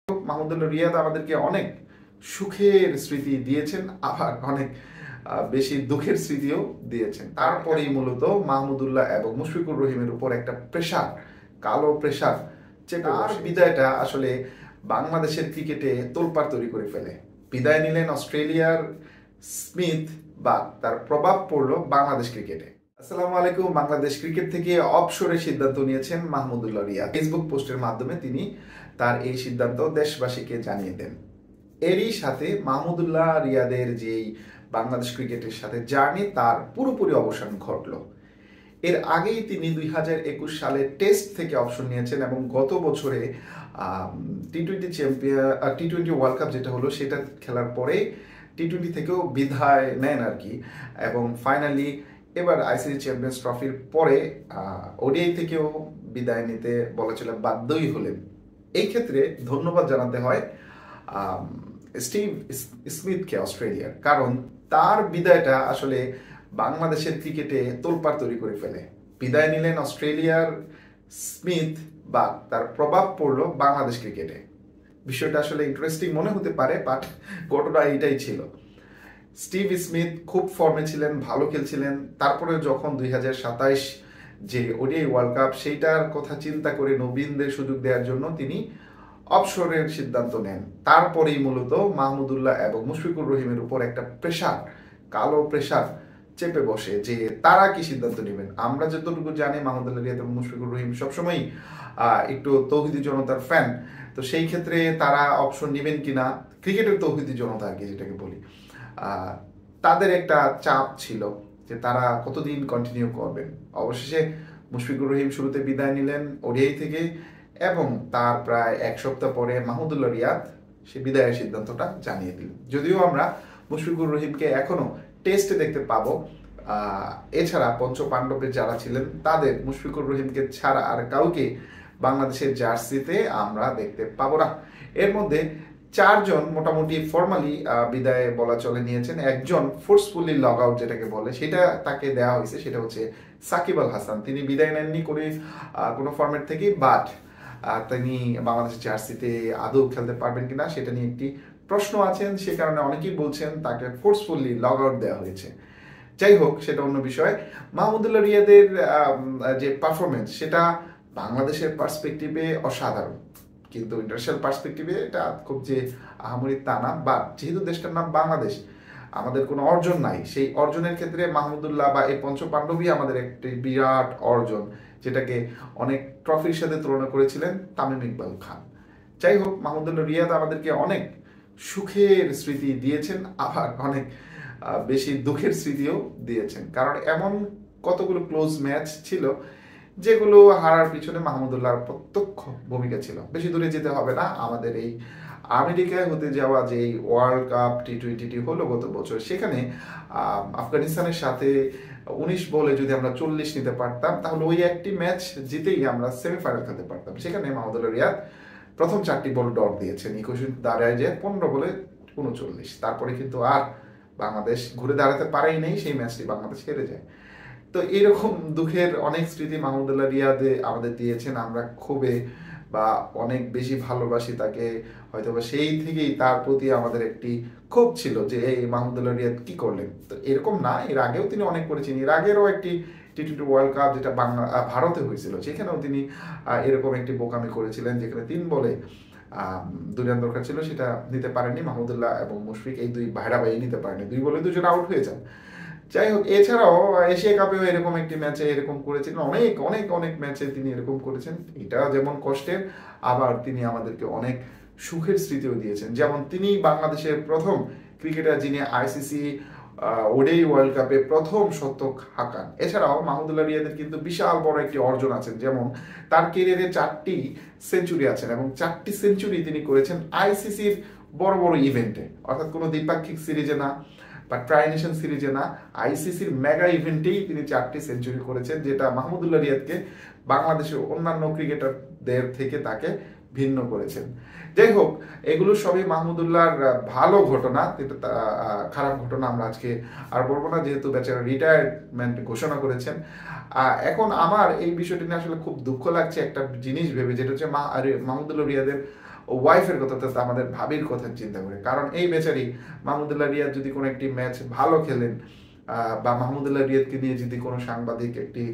মাহমুদুল্লাহ রিয়াদ আমাদেরকে অনেক সুখের স্মৃতি দিয়েছেন, আবার অনেক বেশি দুঃখের স্মৃতিও দিয়েছেন। তারপরেই মূলত মাহমুদুল্লাহ এবং মুশফিকুর রহিমের উপর একটা প্রেশার, কালো প্রেশার চেপে বসে। বিদায়টা আসলে বাংলাদেশের ক্রিকেটে তোলপাড় তৈরি করে ফেলে। বিদায় নিলেন অস্ট্রেলিয়ার স্মিথ, বা তার প্রভাব পড়লো বাংলাদেশ ক্রিকেটে। আসসালামু আলাইকুম। বাংলাদেশ ক্রিকেট থেকে অবসরের সিদ্ধান্ত নিয়েছেন মাহমুদুল্লাহ রিয়াদ। ফেসবুক পোস্টের মাধ্যমে তিনি তার এই সিদ্ধান্ত দেশবাসীকে জানিয়ে দেন। এরই সাথে মাহমুদুল্লাহ রিয়াদের যেই বাংলাদেশ ক্রিকেটের সাথে জার্নি, তার পুরোপুরি অবসান ঘটল। এর আগেই তিনি 2021 সালে টেস্ট থেকে অবসর নিয়েছেন এবং গত বছরে টি-টোয়েন্টি ওয়ার্ল্ড কাপ যেটা হলো সেটা খেলার পরে টি-টোয়েন্টি থেকেও বিদায় নেন আর কি, এবং ফাইনালি এবার আইসিসি চ্যাম্পিয়ন্স ট্রফির পরে ওডিআই থেকেও বিদায় নিতে বলা চলে বাধ্যই হলেন। এই ক্ষেত্রে ধন্যবাদ জানাতে হয় স্টিভ স্মিথকে, অস্ট্রেলিয়ার, কারণ তার বিদায়টা আসলে বাংলাদেশের ক্রিকেটে তোলপাড় তৈরি করে ফেলে। বিদায় নিলেন অস্ট্রেলিয়ার স্মিথ, বা তার প্রভাব পড়লো বাংলাদেশ ক্রিকেটে। বিষয়টা আসলে ইন্টারেস্টিং মনে হতে পারে, বাট ঘটনা এইটাই ছিল। স্টিভ স্মিথ খুব ফর্মে ছিলেন, ভালো খেলছিলেন। তারপরে যখন 2027 যে ওডিআই ওয়ার্ল্ড কাপ, সেইটার কথা চিন্তা করে নবীনদের সুযোগ দেওয়ার জন্য তিনি অবসরের সিদ্ধান্ত নেন। তারপরেই মূলত মাহমুদুল্লাহ এবং মুশফিকুর রহিমের উপর একটা প্রেশার, কালো প্রেশার চেপে বসে যে তারা কি সিদ্ধান্ত নেবেন। আমরা যতটুকু জানি মাহমুদুল্লাহ রিয়াদ এবং মুশফিকুর রহিম সবসময় একটু তৌহিদি জনতার ফ্যান, তো সেই ক্ষেত্রে তারা অপশন নেবেন কিনা, ক্রিকেটের তৌহিদি জনতা আর কি যেটাকে বলি, তাদের একটা চাপ ছিল যে তারা কতদিন কন্টিনিউ করবেন। অবশেষে মুশফিকুর রহিম শুরুতে বিদায় নিলেন ওডিআই থেকে, এবং তার প্রায় এক সপ্তাহ পরে মাহমুদুল্লাহ রিয়াদ সে বিদায়ের সিদ্ধান্তটা জানিয়ে দিলেন। যদিও আমরা মুশফিকুর রহিমকে এখনো টেস্টে দেখতে পাবো, এছাড়া পঞ্চ পাণ্ডবের যারা ছিলেন তাদের মুশফিকুর রহিমকে ছাড়া আর কাউকে বাংলাদেশের জার্সিতে আমরা দেখতে পাবো না। এর মধ্যে চারজন মোটামুটি ফর্মালি বিদায় বলা চলে নিয়েছেন। একজন ফোর্সফুলি লগ আউট যেটাকে বলে, সেটা তাকে দেওয়া হয়েছে, সেটা হচ্ছে সাকিব আল হাসান। তিনি বিদায় নেননি কোনো ফর্মেট থেকে, বাট তিনি বাংলাদেশের জার্সিতে আদৌ খেলতে পারবেন কিনা সেটা নিয়ে একটি প্রশ্ন আছেন। সে কারণে অনেকেই বলছেন তাকে ফোর্সফুলি লগ আউট দেওয়া হয়েছে। যাই হোক, সেটা অন্য বিষয়। মাহমুদুল্লাহ রিয়াদের যে পারফরমেন্স, সেটা বাংলাদেশের পার্সপেক্টিভে অসাধারণ, কিন্তু ইন্টারন্যাশনাল পার্সপেক্টিভে এটা খুব যে আহামরি তা না। বা যেহেতু দেশটার নাম বাংলাদেশ, আমাদের কোনো অর্জন নাই, সেই অর্জনের ক্ষেত্রে মাহমুদুল্লাহ বা এই পঞ্চ পাণ্ডবই আমাদের একটি বিরাট অর্জন, যেটাকে অনেক ট্রফির সাথে তুলনা করেছিলেন তামিম ইকবাল খান। যাই হোক, মাহমুদুল্লাহ রিয়াদ আমাদেরকে অনেক সুখের স্মৃতি দিয়েছেন, আবার অনেক বেশি দুঃখের স্মৃতিও দিয়েছেন, কারণ এমন কতগুলো ক্লোজ ম্যাচ ছিল যেগুলো হারার পিছনে মাহমুদুল্লাহর প্রত্যক্ষ ভূমিকা ছিল। বেশি দূরে যেতে হবে না, আমাদের এই আমেরিকায় হতে যাওয়া যে ওয়ার্ল্ড কাপ টি-20 হলো গত বছর, সেখানে আফগানিস্তানের সাথে 19 বলে যদি আমরা 40 নিতে পারতাম, তাহলে ওই একটি ম্যাচ জিতেই আমরা সেমিফাইনাল খেলতে পারতাম। সেখানে মাহমুদুল্লাহ রিয়াদ প্রথম 4টি বল ডট দিয়েছেন, 21 দাঁড়ায় যায় 15 বলে 39। তারপরে কিন্তু আর বাংলাদেশ ঘুরে দাঁড়াতে পারেই নেই, সেই ম্যাচটি বাংলাদেশ হেরে যায়। তো এরকম দুঃখের অনেক স্মৃতি মাহমুদুল্লাহ রিয়াদে আমাদের দিয়েছেন। আমরা খুবই বা অনেক বেশি ভালোবাসি তাকে, হয়তো বা সেই থেকেই তার প্রতি আমাদের একটি ক্ষোভ ছিল যে এই মাহমুদুল্লাহ রিয়াদ কি করলেন। তো এরকম না, এর আগেও তিনি অনেক করেছেন। এর আগেরও একটি টি-20 ওয়ার্ল্ড কাপ যেটা ভারতে হয়েছিল, সেখানেও তিনি এরকম একটি বোকামি করেছিলেন, যেখানে 3 বলে 2 রান দরকার ছিল, সেটা নিতে পারেননি মাহমুদুল্লাহ এবং মুশফিক, এই দুই ভাইরা ভাই নিতে পারেনি, 2 বলে 2 জন আউট হয়ে যান। যাই হোক, এছাড়াও এশিয়া কাপেও এরকম একটি ম্যাচে এরকম করেছিলেন, অনেক অনেক অনেক ম্যাচে তিনি এরকম করেছেন। এটা যেমন কষ্টের, আবার তিনি আমাদেরকে অনেক সুখের স্মৃতিও দিয়েছেন। যেমন তিনি বাংলাদেশের প্রথম ক্রিকেটার যিনি আইসিসি ওডিআই ওয়ার্ল্ড কাপে প্রথম শতক হাঁকান। এছাড়াও মাহমুদুল্লাহ রিয়াদের কিন্তু বিশাল বড় একটি অর্জন আছেন, যেমন তার ক্যারিয়ারে 4টি সেঞ্চুরি আছেন, এবং 4টি সেঞ্চুরি তিনি করেছেন আইসিসির বড় বড় ইভেন্টে, অর্থাৎ কোনো দ্বিপাক্ষিক সিরিজে না বা ট্রাই নেশন সিরিজে না, আইসিসির মেগা ইভেন্টেই তিনি 4টি সেঞ্চুরি করেছেন, যেটা মাহমুদুল্লাহ রিয়াদকে বাংলাদেশের অন্যান্য ক্রিকেটারদের থেকে তাকে ভিন্ন করেছেন। যাই হোক, এগুলো সবই মাহমুদুল্লাহর ভালো ঘটনা, এটা খারাপ ঘটনা আমরা আজকে আর বলবো না, যেহেতু বেচারা রিটায়ারমেন্ট ঘোষণা করেছেন। এখন আমার এই বিষয়টি নিয়ে আসলে খুব দুঃখ লাগছে একটা জিনিস ভেবে, যেটা হচ্ছে মাহমুদুল্লাহ রিয়াদের ওয়াইফের কথা, অর্থাৎ আমাদের ভাবির কথা চিন্তা করে। কারণ এই বেচারি মাহমুদুল্লাহ রিয়াদ যদি কোনো একটি ম্যাচ ভালো খেলেন বা মাহমুদুল্লাহ রিয়াদকে নিয়ে যদি কোনো সাংবাদিক একটি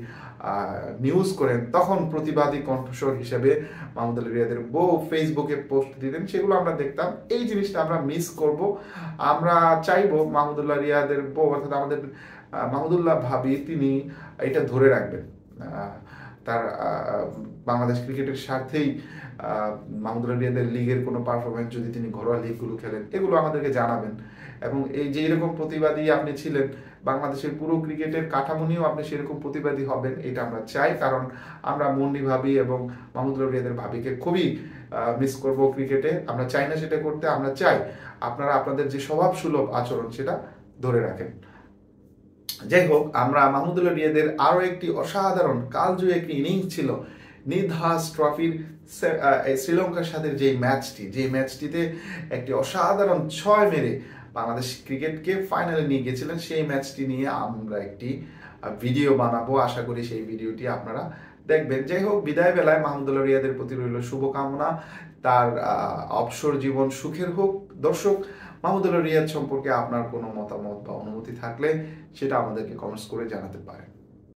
নিউজ করেন, তখন প্রতিবাদী কণ্ঠস্বর হিসেবে মাহমুদুল্লাহ রিয়াদের বউ ফেসবুকে পোস্ট দিতেন, সেগুলো আমরা দেখতাম। এই জিনিসটা আমরা মিস করব। আমরা চাইবো মাহমুদুল্লাহ রিয়াদের বউ অর্থাৎ আমাদের মাহমুদুল্লাহ ভাবি তিনি এটা ধরে রাখবেন। তার বাংলাদেশ ক্রিকেটের স্বার্থেই মাহমুদুল্লাহ রিয়াদের লিগের কোনো পারফরমেন্স যদি তিনি ঘরোয়া লিগগুলো খেলেন, এগুলো আমাদেরকে জানাবেন। এবং এই যে এরকম প্রতিবাদী আপনি ছিলেন, বাংলাদেশের পুরো ক্রিকেটের কাঠামো নিয়েও আপনি সেরকম প্রতিবাদী হবেন, এটা আমরা চাই। কারণ আমরা মুন্নি ভাবি এবং মাহমুদুল্লাহ রিয়াদের ভাবিকে খুবই মিস করব ক্রিকেটে। আমরা চাই না সেটা করতে, আমরা চাই আপনারা আপনাদের যে স্বভাব সুলভ আচরণ সেটা ধরে রাখেন। যাই হোক, আমরা মাহমুদুল্লাহ রিয়াদের আরো একটি অসাধারণ কালজয়ী একটি ইনিংস ছিল নিধাস ট্রফির শ্রীলঙ্কার সাথে যে ম্যাচটিতে একটি অসাধারণ 6 মেরে বাংলাদেশ ক্রিকেটকে ফাইনালে নিয়ে গেছিলেন। সেই ম্যাচটি নিয়ে আমরা একটি ভিডিও বানাবো, আশা করি সেই ভিডিওটি আপনারা দেখবেন। যাই হোক, বিদায় বেলায় মাহমুদুল্লাহ রিয়াদের প্রতি রইল শুভকামনা, তার অবসর জীবন সুখের হোক। দর্শক, মাহমুদুল্লাহ রিয়াদ সম্পর্কে আপনার কোনো মতামত বা অনুমতি থাকলে সেটা আমাদেরকে কমেন্টস করে জানাতে পারেন।